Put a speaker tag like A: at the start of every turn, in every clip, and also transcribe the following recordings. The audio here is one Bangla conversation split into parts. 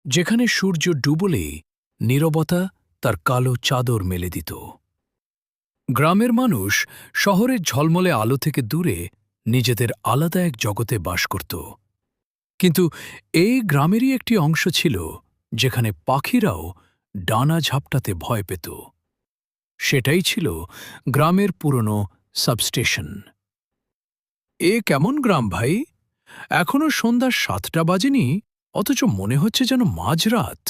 A: যেখানে সূর্য ডুবলেই নীরবতা তার কালো চাদর মেলে দিত। গ্রামের মানুষ শহরের ঝলমলে আলো থেকে দূরে নিজেদের আলাদা এক জগতে বাস করত। কিন্তু এই গ্রামেরই একটি অংশ ছিল যেখানে পাখিরাও ডানা ঝাপটাতে ভয় পেত। সেটাই ছিল গ্রামের পুরনো সাবস্টেশন। এ কেমন গ্রাম ভাই? এখনও সন্ধ্যা ৭টা বাজেনি, অথচ মনে হচ্ছে যেন মাঝরাত।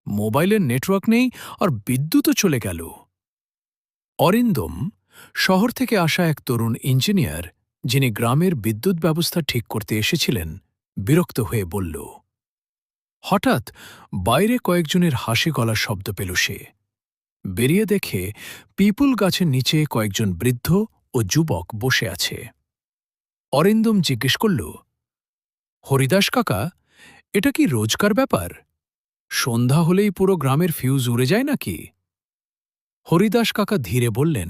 A: মোবাইলের নেটওয়ার্ক নেই আর বিদ্যুৎও চলে গেল। অরিন্দম, শহর থেকে আসা এক তরুণ ইঞ্জিনিয়ার, যিনি গ্রামের বিদ্যুৎ ব্যবস্থা ঠিক করতে এসেছিলেন, বিরক্ত হয়ে বলল। হঠাৎ বাইরে কয়েকজনের হাসি গলার শব্দ পেল সে। বেরিয়ে দেখে পিপুল গাছের নিচে কয়েকজন বৃদ্ধ ও যুবক বসে আছে। অরিন্দম জিজ্ঞেস করল, হরিদাস কাকা, এটা কি রোজকার ব্যাপার? সন্ধ্যা হলেই পুরো গ্রামের ফিউজ উড়ে যায় নাকি? হরিদাস কাকা ধীরে বললেন,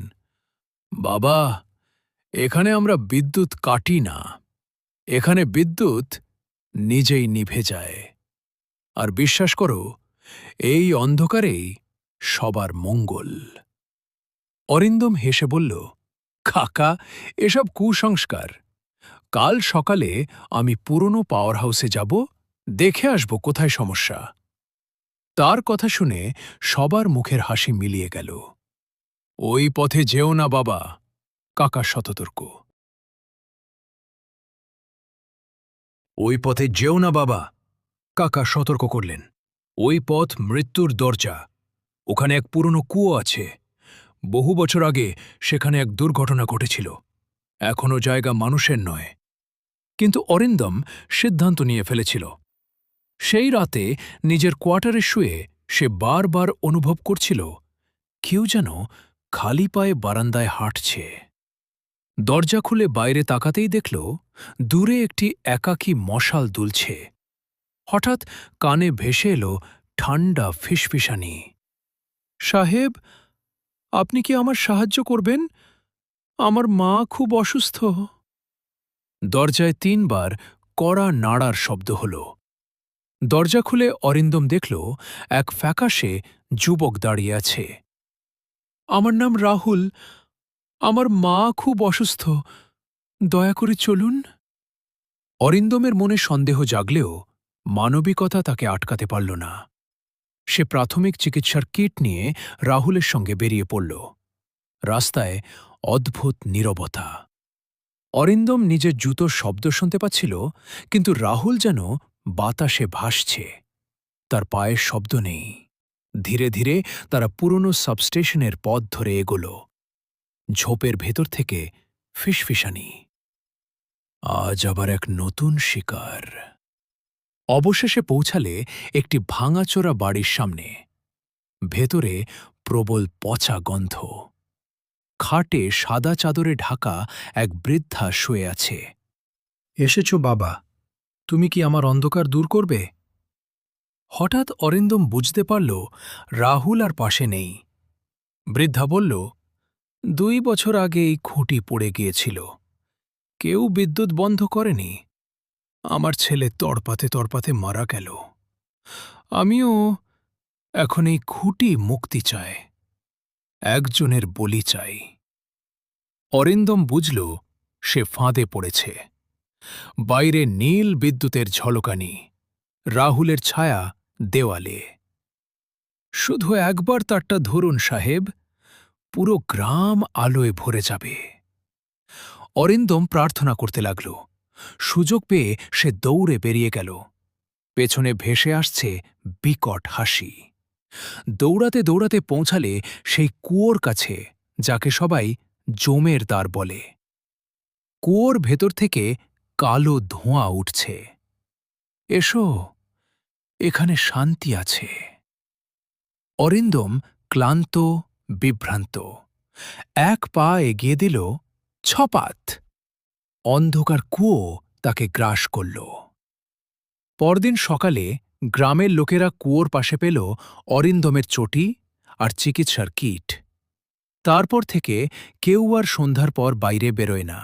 A: বাবা, এখানে আমরা বিদ্যুৎ কাটি না। এখানে বিদ্যুৎ নিজেই নিভে যায়। আর বিশ্বাস করো, এই অন্ধকারেই সবার মঙ্গল। অরিন্দম হেসে বলল, কাকা, এসব কুসংস্কার। কাল সকালে আমি পুরনো পাওয়ার হাউসে যাব, দেখে আসব কোথায় সমস্যা। তার কথা শুনে সবার মুখের হাসি মিলিয়ে গেল। ওই পথে যেও না বাবা, কাকা সতর্ক। ওই পথে যেও না বাবা, কাকা সতর্ক করলেন। ওই পথ মৃত্যুর দরজা। ওখানে এক পুরনো কুয়ো আছে। বহু বছর আগে সেখানে এক দুর্ঘটনা ঘটেছিল। এখনও জায়গা মানুষের নয়। কিন্তু অরিন্দম সিদ্ধান্ত নিয়ে ফেলেছিল। সেই রাতে নিজের কোয়ার্টারে শুয়ে সে বারবার অনুভব করছিল, কেউ যেন খালি পায়ে বারান্দায় হাঁটছে। দরজা খুলে বাইরে তাকাতেই দেখল, দূরে একটি একাকী মশাল দুলছে। হঠাৎ কানে ভেসে এলো ঠান্ডা ফিসফিসানি। সাহেব, আপনি কি আমার সাহায্য করবেন? আমার মা খুব অসুস্থ। দরজায় ৩ বার কড়া নাড়ার শব্দ হল। দরজা খুলে অরিন্দম দেখল এক ফ্যাকাশে যুবক দাঁড়িয়ে আছে। আমার নাম রাহুল। আমার মা খুব অসুস্থ। দয়া করে চলুন। অরিন্দমের মনে সন্দেহ জাগলেও মানবিকতা তাকে আটকাতে পারল না। সে প্রাথমিক চিকিৎসার কিট নিয়ে রাহুলের সঙ্গে বেরিয়ে পড়ল। রাস্তায় অদ্ভুত নীরবতা। অরিন্দম নিজের জুতোর শব্দ শুনতে পাচ্ছিল, কিন্তু রাহুল যেন বাতাসে ভাসছে। তার পায়ের শব্দ নেই। ধীরে ধীরে তারা পুরনো সাবস্টেশনের পথ ধরে এগোল। ঝোপের ভেতর থেকে ফিসফিসানি। আজ আবার এক নতুন শিকার। অবশেষে পৌঁছালে একটি ভাঙাচোরা বাড়ির সামনে। ভেতরে প্রবল পচা গন্ধ। খাটে সাদা চাদরে ঢাকা এক বৃদ্ধা শুয়ে আছে। এসেছ বাবা, তুমি কি আমার অন্ধকার দূর করবে? হঠাৎ অরিন্দম বুঝতে পারল রাহুল আর পাশে নেই। বৃদ্ধা বলল, ২ বছর আগে এই খুঁটি পড়ে গিয়েছিল। কেউ বিদ্যুৎ বন্ধ করেনি। আমার ছেলে তড়পাতে তড়পাতে মারা গেল। আমিও এখন এই খুঁটি মুক্তি চাই। একজনের বলি চাই। অরিন্দম বুঝল সে ফাঁদে পড়েছে। বাইরে নীল বিদ্যুতের ঝলকানি, রাহুলের ছায়া দেওয়ালে। শুধু একবার তারটা ধরুন সাহেব, পুরো গ্রাম আলোয় ভরে যাবে। অরিন্দম প্রার্থনা করতে লাগল। সুযোগ পেয়ে সে দৌড়ে বেরিয়ে গেল। পেছনে ভেসে আসছে বিকট হাসি। দৌড়াতে দৌড়াতে পৌঁছালে সেই কুয়োর কাছে, যাকে সবাই জমের দ্বার বলে। কুয়োর ভেতর থেকে কালো ধোঁয়া উঠছে। এসো, এখানে শান্তি আছে। অরিন্দম ক্লান্ত, বিভ্রান্ত। এক পা এগিয়ে দিল, ছপাত! অন্ধকার কুয়ো তাকে গ্রাস করল। পরদিন সকালে গ্রামের লোকেরা কুয়োর পাশে পেল অরিন্দমের চটি আর চিকিৎসার কিট। তারপর থেকে কেউ আর সন্ধ্যার পর বাইরে বেরোয় না।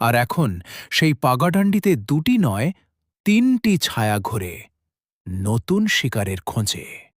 A: আর এখন সেই পাগাডান্ডিতে ২টি নয়, ৩টি ছায়া ঘোরে। নতুন শিকারের খোঁজে।